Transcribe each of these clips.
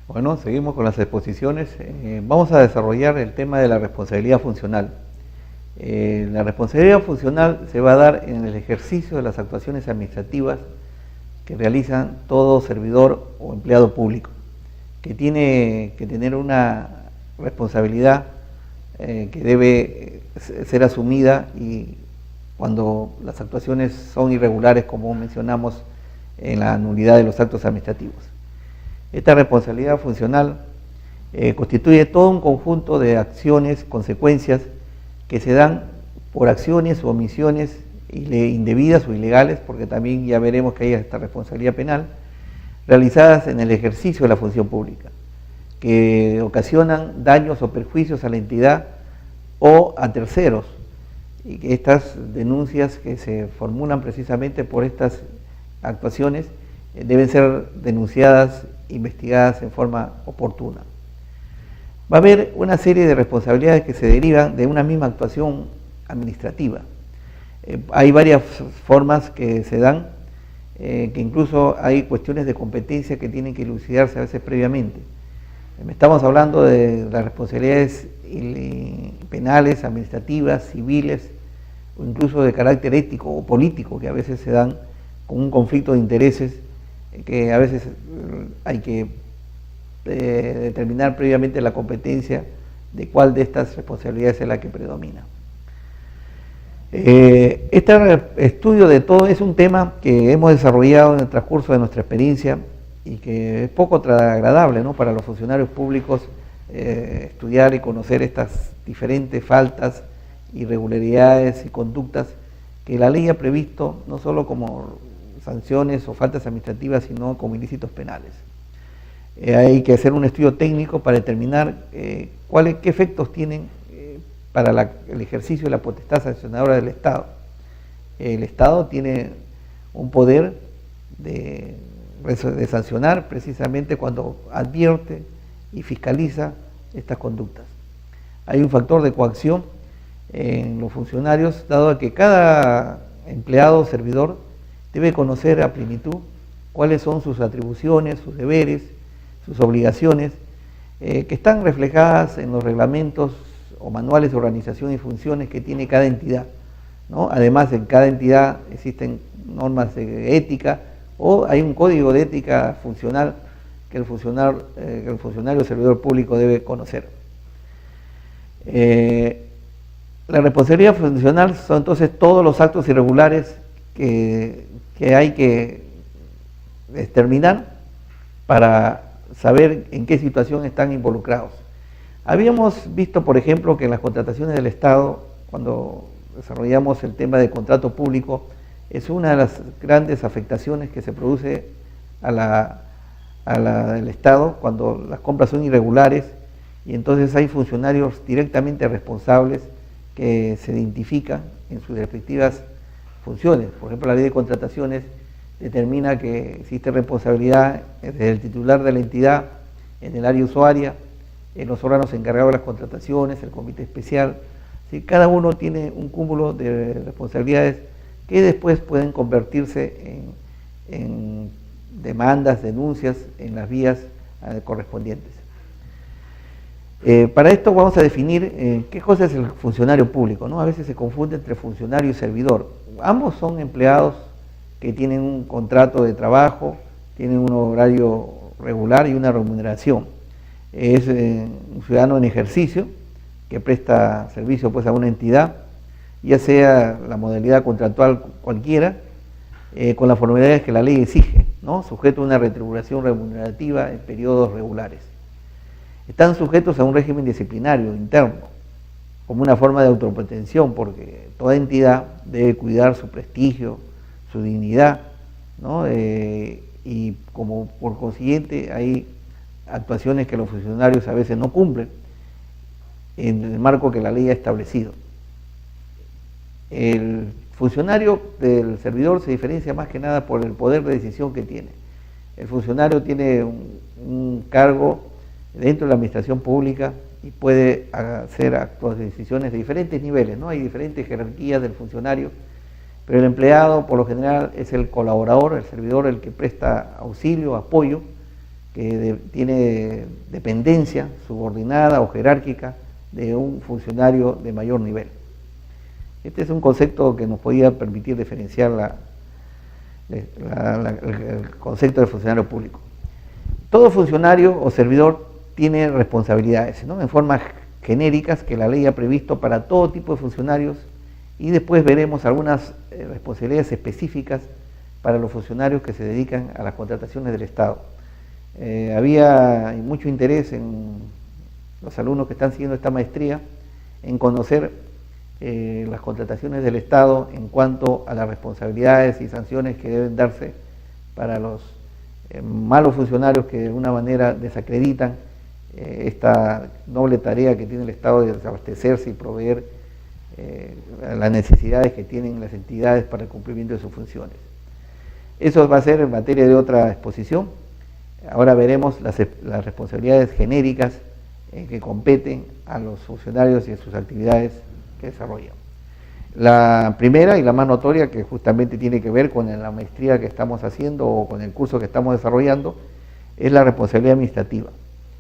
Bueno, seguimos con las exposiciones. Vamos a desarrollar el tema de la responsabilidad funcional. La responsabilidad funcional se va a dar en el ejercicio de las actuaciones administrativas que realizan todo servidor o empleado público, que tiene que tener una responsabilidad que debe ser asumida, y cuando las actuaciones son irregulares, como mencionamos en la nulidad de los actos administrativos. Esta responsabilidad funcional constituye todo un conjunto de acciones, consecuencias que se dan por acciones o omisiones indebidas o ilegales, porque también ya veremos que hay esta responsabilidad penal, realizadas en el ejercicio de la función pública, que ocasionan daños o perjuicios a la entidad o a terceros, y que estas denuncias que se formulan precisamente por estas actuaciones deben ser denunciadas, investigadas en forma oportuna. Va a haber una serie de responsabilidades que se derivan de una misma actuación administrativa. Hay varias formas que se dan, que incluso hay cuestiones de competencia que tienen que elucidarse a veces previamente. Estamos hablando de las responsabilidades penales, administrativas, civiles, o incluso de carácter ético o político, que a veces se dan con un conflicto de intereses que a veces hay que determinar previamente la competencia de cuál de estas responsabilidades es la que predomina. Este estudio de todo es un tema que hemos desarrollado en el transcurso de nuestra experiencia y que es poco agradable, ¿no?, para los funcionarios públicos estudiar y conocer estas diferentes faltas, irregularidades y conductas que la ley ha previsto, no solo como sanciones o faltas administrativas, sino como ilícitos penales. Hay que hacer un estudio técnico para determinar qué efectos tienen para el ejercicio de la potestad sancionadora del Estado. El Estado tiene un poder de sancionar precisamente cuando advierte y fiscaliza estas conductas. Hay un factor de coacción en los funcionarios, dado que cada empleado o servidor debe conocer a plenitud cuáles son sus atribuciones, sus deberes, sus obligaciones, que están reflejadas en los reglamentos o manuales de organización y funciones que tiene cada entidad, ¿no? Además, en cada entidad existen normas de ética, o hay un código de ética funcional que el funcionario o servidor público debe conocer. La responsabilidad funcional son entonces todos los actos irregulares que hay que determinar para saber en qué situación están involucrados. Habíamos visto, por ejemplo, que en las contrataciones del Estado, cuando desarrollamos el tema de contrato público, es una de las grandes afectaciones que se produce del Estado cuando las compras son irregulares, y entonces hay funcionarios directamente responsables que se identifican en sus respectivas funciones. Por ejemplo, la ley de contrataciones determina que existe responsabilidad del titular de la entidad en el área usuaria, en los órganos encargados de las contrataciones, el comité especial. ¿Sí? Cada uno tiene un cúmulo de responsabilidades que después pueden convertirse en demandas, denuncias en las vías correspondientes. Para esto vamos a definir qué cosa es el funcionario público, ¿no? A veces se confunde entre funcionario y servidor. Ambos son empleados que tienen un contrato de trabajo, tienen un horario regular y una remuneración. Es un ciudadano en ejercicio que presta servicio pues a una entidad, ya sea la modalidad contractual cualquiera, con las formalidades que la ley exige, ¿no?, sujeto a una retribución remunerativa en periodos regulares. Están sujetos a un régimen disciplinario interno, como una forma de autoprotección, porque toda entidad debe cuidar su prestigio, su dignidad, ¿no? Y como por consiguiente hay actuaciones que los funcionarios a veces no cumplen en el marco que la ley ha establecido. El funcionario del servidor se diferencia más que nada por el poder de decisión que tiene. El funcionario tiene un cargo dentro de la administración pública y puede hacer actos de decisiones de diferentes niveles, ¿no? Hay diferentes jerarquías del funcionario, pero el empleado por lo general es el colaborador, el servidor, el que presta auxilio, apoyo, que tiene dependencia subordinada o jerárquica de un funcionario de mayor nivel. Este es un concepto que nos podía permitir diferenciar el concepto de funcionario público. Todo funcionario o servidor tiene responsabilidades, ¿no?, en formas genéricas que la ley ha previsto para todo tipo de funcionarios, y después veremos algunas responsabilidades específicas para los funcionarios que se dedican a las contrataciones del Estado. Había mucho interés en los alumnos que están siguiendo esta maestría en conocer las contrataciones del Estado en cuanto a las responsabilidades y sanciones que deben darse para los malos funcionarios que de alguna manera desacreditan esta noble tarea que tiene el Estado de desabastecerse y proveer las necesidades que tienen las entidades para el cumplimiento de sus funciones. Eso va a ser en materia de otra exposición. Ahora veremos las responsabilidades genéricas que competen a los funcionarios y a sus actividades que desarrollan. La primera y la más notoria, que justamente tiene que ver con la maestría que estamos haciendo o con el curso que estamos desarrollando, es la responsabilidad administrativa.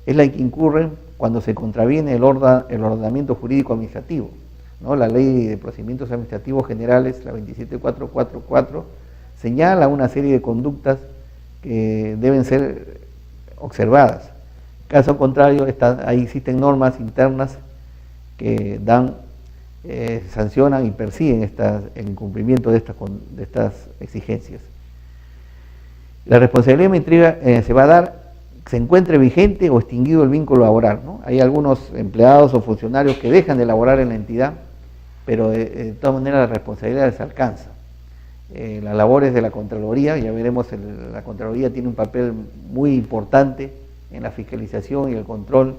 Es la que incurre cuando se contraviene el ordenamiento jurídico administrativo, ¿no? La Ley de Procedimientos Administrativos Generales, la 27444, señala una serie de conductas que deben ser observadas. Caso contrario, ahí existen normas internas que sancionan y persiguen el incumplimiento de estas exigencias. La responsabilidad administrativa se va a dar, se encuentre vigente o extinguido el vínculo laboral, ¿no? Hay algunos empleados o funcionarios que dejan de laborar en la entidad, pero de todas maneras la responsabilidad les alcanza. Las labores de la Contraloría, ya veremos, la Contraloría tiene un papel muy importante en la fiscalización y el control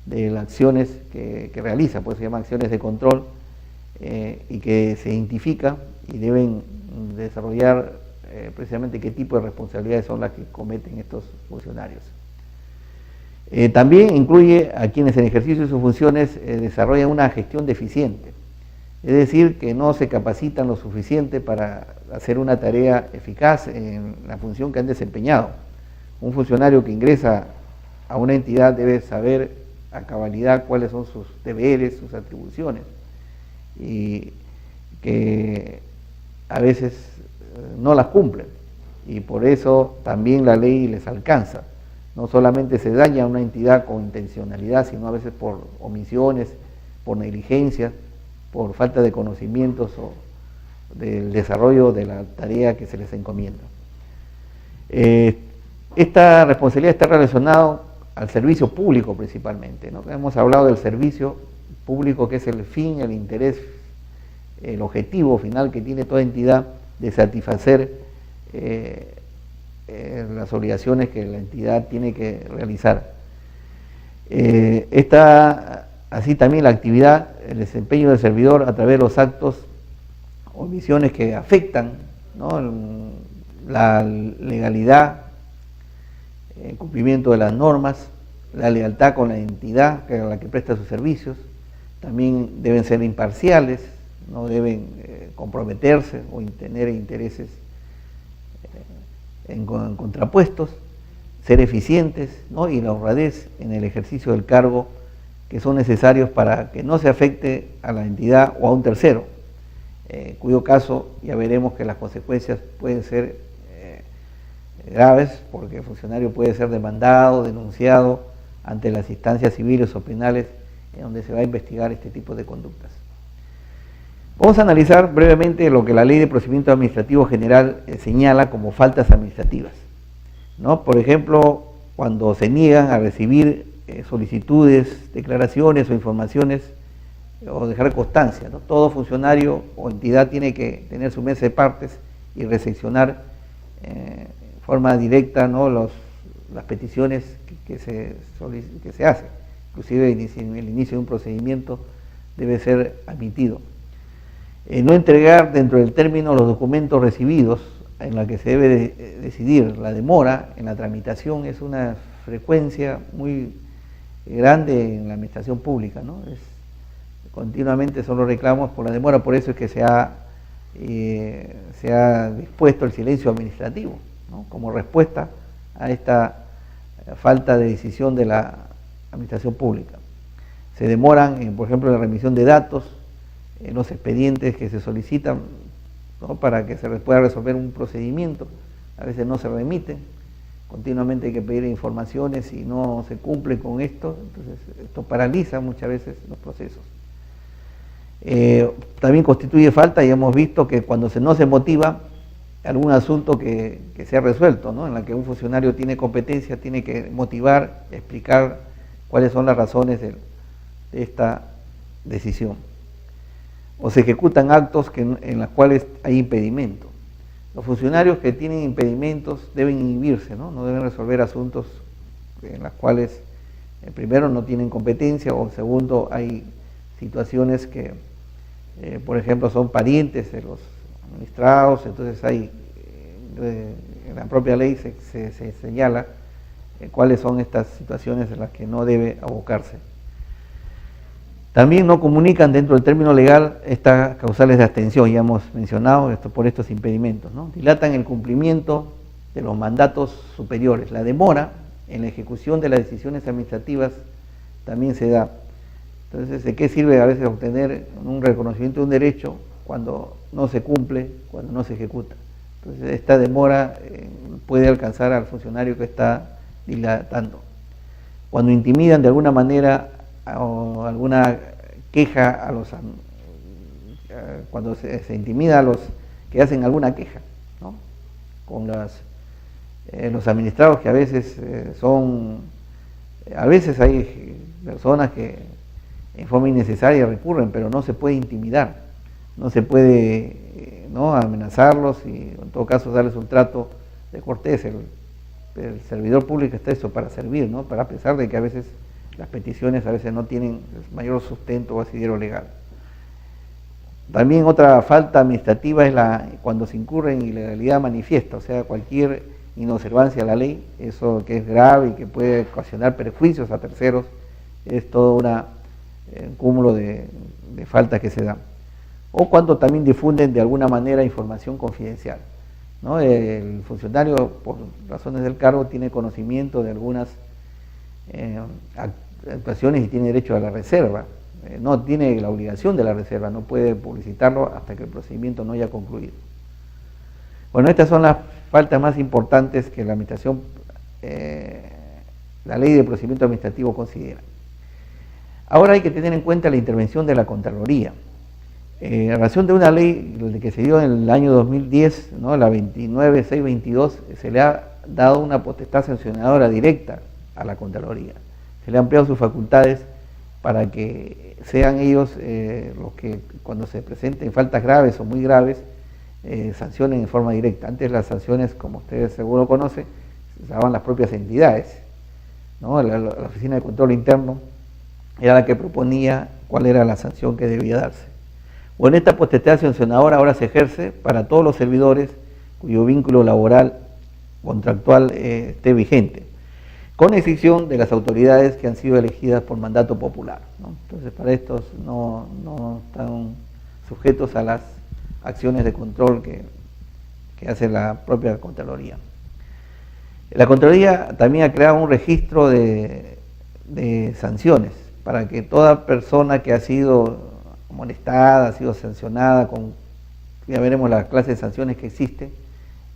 de las acciones que realiza, pues se llaman acciones de control, y que se identifican y deben desarrollar precisamente qué tipo de responsabilidades son las que cometen estos funcionarios. También incluye a quienes en ejercicio de sus funciones desarrollan una gestión deficiente, es decir, que no se capacitan lo suficiente para hacer una tarea eficaz en la función que han desempeñado. Un funcionario que ingresa a una entidad debe saber a cabalidad cuáles son sus deberes, sus atribuciones, y que a veces no las cumplen, y por eso también la ley les alcanza. No solamente se daña a una entidad con intencionalidad, sino a veces por omisiones, por negligencia, por falta de conocimientos o del desarrollo de la tarea que se les encomienda. Esta responsabilidad está relacionada al servicio público principalmente, ¿no? Hemos hablado del servicio público, que es el fin, el interés, el objetivo final que tiene toda entidad de satisfacer las obligaciones que la entidad tiene que realizar. Así también la actividad, el desempeño del servidor a través de los actos o omisiones que afectan, ¿no?, la legalidad, el cumplimiento de las normas, la lealtad con la entidad a la que presta sus servicios. También deben ser imparciales, no deben comprometerse o tener intereses contrapuestos, ser eficientes, ¿no?, y la honradez en el ejercicio del cargo, que son necesarios para que no se afecte a la entidad o a un tercero, cuyo caso ya veremos que las consecuencias pueden ser graves, porque el funcionario puede ser demandado, denunciado ante las instancias civiles o penales en donde se va a investigar este tipo de conductas. Vamos a analizar brevemente lo que la Ley de Procedimiento Administrativo General señala como faltas administrativas, ¿no? Por ejemplo, cuando se niegan a recibir solicitudes, declaraciones o informaciones, o dejar constancia, ¿no? Todo funcionario o entidad tiene que tener su mesa de partes y recepcionar en forma directa, ¿no?, las peticiones que se hacen. Inclusive en el inicio de un procedimiento debe ser admitido. No entregar dentro del término los documentos recibidos, en la que se debe decidir. La demora en la tramitación es una frecuencia muy grande en la administración pública, ¿no? Continuamente son los reclamos por la demora, por eso es que se ha dispuesto el silencio administrativo, ¿no?, como respuesta a esta falta de decisión de la administración pública. Se demoran, por ejemplo, en la remisión de datos, en los expedientes que se solicitan, ¿no?, para que se pueda resolver un procedimiento. A veces no se remiten, continuamente hay que pedir informaciones y no se cumple con esto, entonces esto paraliza muchas veces los procesos. También constituye falta, y hemos visto que cuando no se motiva algún asunto que sea resuelto, ¿no?, en la que un funcionario tiene competencia, tiene que motivar, explicar cuáles son las razones de esta decisión. O se ejecutan actos en los cuales hay impedimento. Los funcionarios que tienen impedimentos deben inhibirse, no deben resolver asuntos en los cuales, primero, no tienen competencia, o segundo, hay situaciones que, por ejemplo, son parientes de los administrados. Entonces hay, en la propia ley se señala cuáles son estas situaciones en las que no debe abocarse. También no comunican dentro del término legal estas causales de abstención, ya hemos mencionado esto, por estos impedimentos, ¿no? Dilatan el cumplimiento de los mandatos superiores. La demora en la ejecución de las decisiones administrativas también se da. Entonces, ¿de qué sirve a veces obtener un reconocimiento de un derecho cuando no se cumple, cuando no se ejecuta? Entonces, esta demora puede alcanzar al funcionario que está dilatando. Cuando intimidan de alguna manera o alguna queja cuando se intimida a los que hacen alguna queja, ¿no?, con los administrados, que a veces hay personas que en forma innecesaria recurren, pero no se puede intimidar, no se puede amenazarlos, y en todo caso darles un trato de cortés. El servidor público está eso, para servir, ¿no?, para, a pesar de que a veces las peticiones a veces no tienen mayor sustento o asidero legal. También otra falta administrativa es cuando se incurre en ilegalidad manifiesta, o sea, cualquier inobservancia a la ley, eso que es grave y que puede ocasionar perjuicios a terceros, es todo un cúmulo de faltas que se dan. O cuando también difunden de alguna manera información confidencial, ¿no? El funcionario, por razones del cargo, tiene conocimiento de algunas actuaciones y tiene derecho a la reserva. No tiene la obligación de la reserva, no puede publicitarlo hasta que el procedimiento no haya concluido. Bueno, estas son las faltas más importantes que la administración, la ley de procedimiento administrativo considera. Ahora hay que tener en cuenta la intervención de la Contraloría. En relación de una ley que se dio en el año 2010, ¿no?, la 29622, se le ha dado una potestad sancionadora directa a la Contraloría. Se le han ampliado sus facultades para que sean ellos los que, cuando se presenten faltas graves o muy graves, sancionen en forma directa. Antes las sanciones, como ustedes seguro conocen, se daban las propias entidades, ¿no? La Oficina de Control Interno era la que proponía cuál era la sanción que debía darse. Bueno, esta potestad sancionadora ahora se ejerce para todos los servidores cuyo vínculo laboral contractual esté vigente, con excepción de las autoridades que han sido elegidas por mandato popular, ¿no? Entonces, para estos no están sujetos a las acciones de control que hace la propia Contraloría. La Contraloría también ha creado un registro de sanciones para que toda persona que ha sido molestada, ha sido sancionada, ya veremos la clase de sanciones que existe,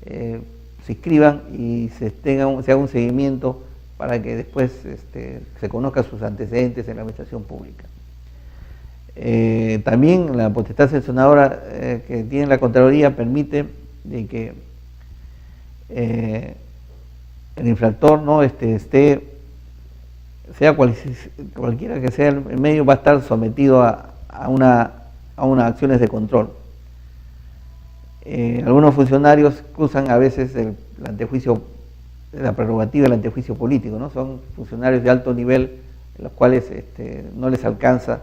se inscriban y se haga un seguimiento para que después se conozcan sus antecedentes en la administración pública. También la potestad sancionadora que tiene la Contraloría permite de que el infractor no sea cualquiera que sea el medio, va a estar sometido a unas acciones de control. Algunos funcionarios usan a veces el antejuicio, la prerrogativa del antejuicio político, ¿no? Son funcionarios de alto nivel, en los cuales no les alcanza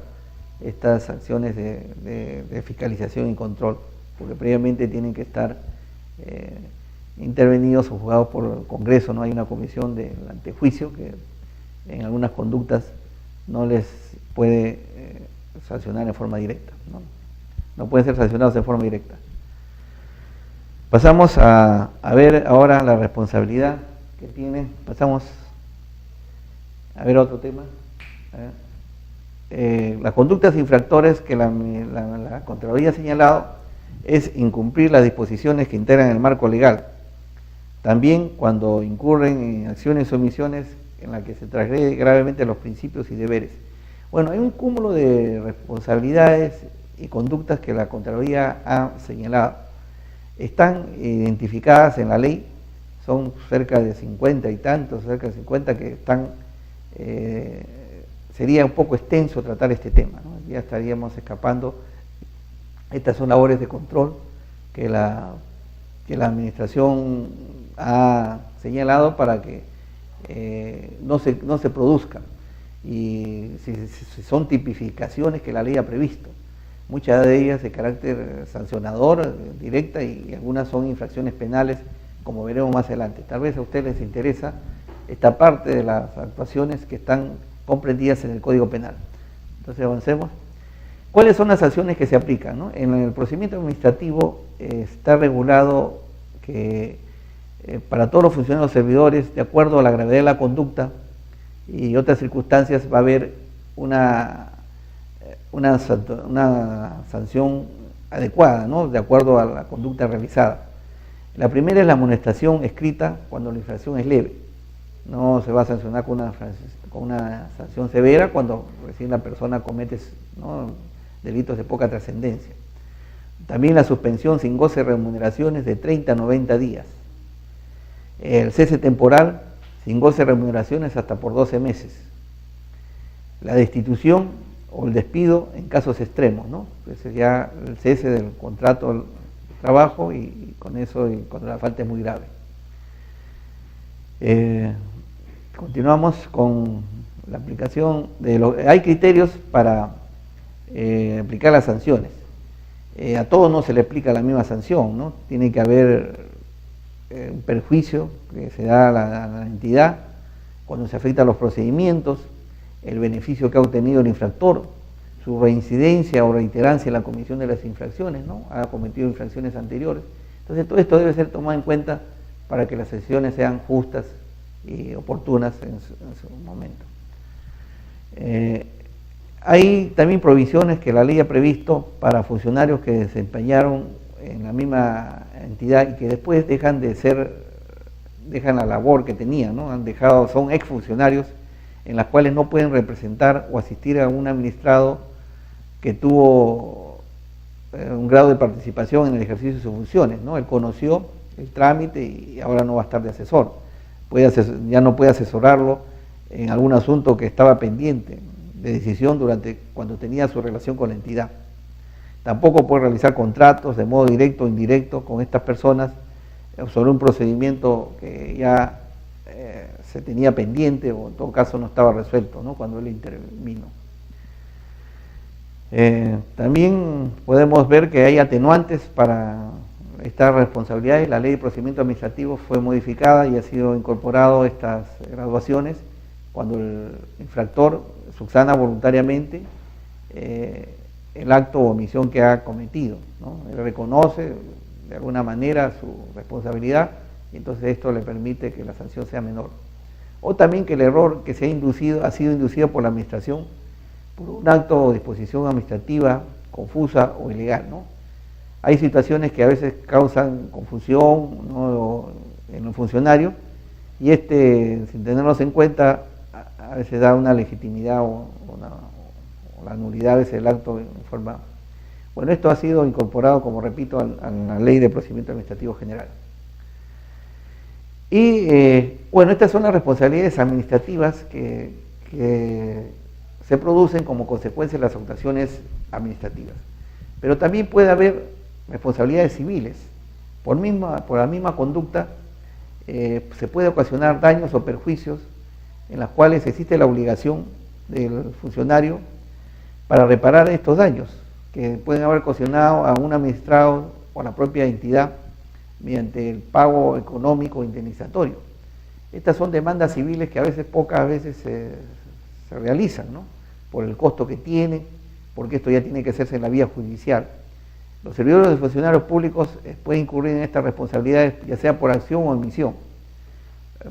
estas acciones de fiscalización y control, porque previamente tienen que estar intervenidos o juzgados por el Congreso, ¿no? Hay una comisión del antejuicio que en algunas conductas no les puede sancionar en forma directa, no pueden ser sancionados en forma directa. Pasamos a ver ahora la responsabilidad que tiene, pasamos A ver, otro tema. Las conductas infractores que la Contraloría ha señalado es incumplir las disposiciones que integran el marco legal. También cuando incurren en acciones o omisiones en las que se transgrede gravemente los principios y deberes. Bueno, hay un cúmulo de responsabilidades y conductas que la Contraloría ha señalado. Están identificadas en la ley, son cerca de 50 y tantos, cerca de 50 que están, sería un poco extenso tratar este tema, ¿no? Ya estaríamos escapando. Estas son labores de control que la administración ha señalado para que no se produzcan, y si son tipificaciones que la ley ha previsto, muchas de ellas de carácter sancionador, directa, y algunas son infracciones penales, como veremos más adelante. Tal vez a ustedes les interesa esta parte de las actuaciones que están comprendidas en el Código Penal. Entonces avancemos. ¿Cuáles son las sanciones que se aplican, ¿no? En el procedimiento administrativo está regulado que para todos los funcionarios servidores, de acuerdo a la gravedad de la conducta y otras circunstancias, va a haber una sanción adecuada, ¿no? De acuerdo a la conducta realizada. La primera es la amonestación escrita cuando la infracción es leve. No se va a sancionar con una sanción severa cuando recién la persona comete, ¿no?, delitos de poca trascendencia. También la suspensión sin goce de remuneraciones de 30 a 90 días. El cese temporal sin goce de remuneraciones hasta por 12 meses. La destitución o el despido en casos extremos, ¿no? Ese ya el cese del contrato de trabajo, y con eso, y cuando la falta es muy grave. Continuamos con la aplicación de hay criterios para aplicar las sanciones. A todos no se le aplica la misma sanción, ¿no? Tiene que haber un perjuicio que se da a la entidad cuando se afectan los procedimientos, el beneficio que ha obtenido el infractor, su reincidencia o reiterancia en la comisión de las infracciones, ¿no? Ha cometido infracciones anteriores. Entonces todo esto debe ser tomado en cuenta para que las sanciones sean justas y oportunas en su momento. Hay también provisiones que la ley ha previsto para funcionarios que desempeñaron en la misma entidad y que después dejan la labor que tenían, ¿no? Son exfuncionarios en las cuales no pueden representar o asistir a un administrado que tuvo un grado de participación en el ejercicio de sus funciones, ¿no? Él conoció el trámite y ahora no va a estar de asesor. Ya no puede asesorarlo en algún asunto que estaba pendiente de decisión cuando tenía su relación con la entidad. Tampoco puede realizar contratos de modo directo o indirecto con estas personas sobre un procedimiento que ya se tenía pendiente o en todo caso no estaba resuelto, ¿no?, cuando él intervino. También podemos ver que hay atenuantes para estas responsabilidades. La ley de procedimiento administrativo fue modificada y ha sido incorporado estas graduaciones cuando el infractor subsana voluntariamente el acto o omisión que ha cometido, ¿no? Él reconoce de alguna manera su responsabilidad y entonces esto le permite que la sanción sea menor. O también que el error que ha sido inducido por la administración por un acto o disposición administrativa confusa o ilegal, ¿no? Hay situaciones que a veces causan confusión, ¿no?, en el funcionario, y sin tenerlos en cuenta, a veces da una legitimidad o la nulidad a veces del acto en forma. Bueno, esto ha sido incorporado, como repito, a la Ley de Procedimiento Administrativo General. Y bueno, estas son las responsabilidades administrativas que se producen como consecuencia de las actuaciones administrativas. Pero también puede haber responsabilidades civiles. Por la misma conducta se puede ocasionar daños o perjuicios en las cuales existe la obligación del funcionario para reparar estos daños que pueden haber ocasionado a un administrado o a la propia entidad mediante el pago económico indemnizatorio. Estas son demandas civiles que pocas veces se realizan, ¿no?, por el costo que tiene, porque esto ya tiene que hacerse en la vía judicial. Los servidores de funcionarios públicos pueden incurrir en estas responsabilidades, ya sea por acción o omisión,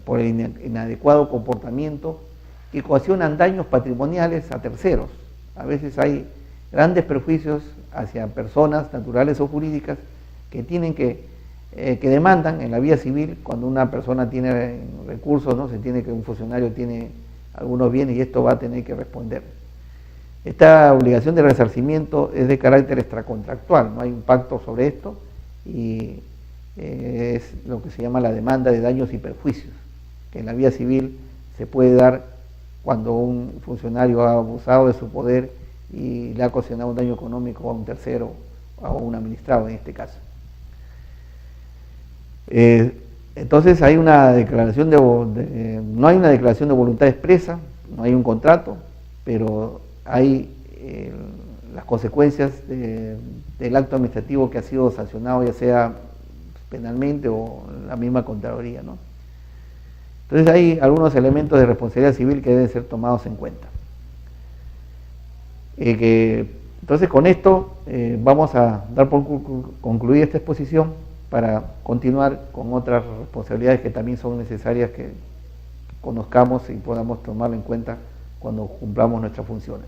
por el inadecuado comportamiento y ocasionan daños patrimoniales a terceros. A veces hay grandes perjuicios hacia personas naturales o jurídicas que tienen que demandan en la vía civil cuando una persona tiene recursos, ¿no? Un funcionario tiene algunos bienes y esto va a tener que responder. Esta obligación de resarcimiento es de carácter extracontractual, no hay un pacto sobre esto y es lo que se llama la demanda de daños y perjuicios, que en la vía civil se puede dar cuando un funcionario ha abusado de su poder y le ha ocasionado un daño económico a un tercero o a un administrado en este caso. Entonces hay una declaración no hay una declaración de voluntad expresa, no hay un contrato, pero hay las consecuencias del acto administrativo que ha sido sancionado, ya sea penalmente o la misma Contraloría, ¿no? Entonces hay algunos elementos de responsabilidad civil que deben ser tomados en cuenta. Entonces con esto vamos a dar por concluida esta exposición para continuar con otras responsabilidades que también son necesarias que conozcamos y podamos tomarlo en cuenta cuando cumplamos nuestras funciones.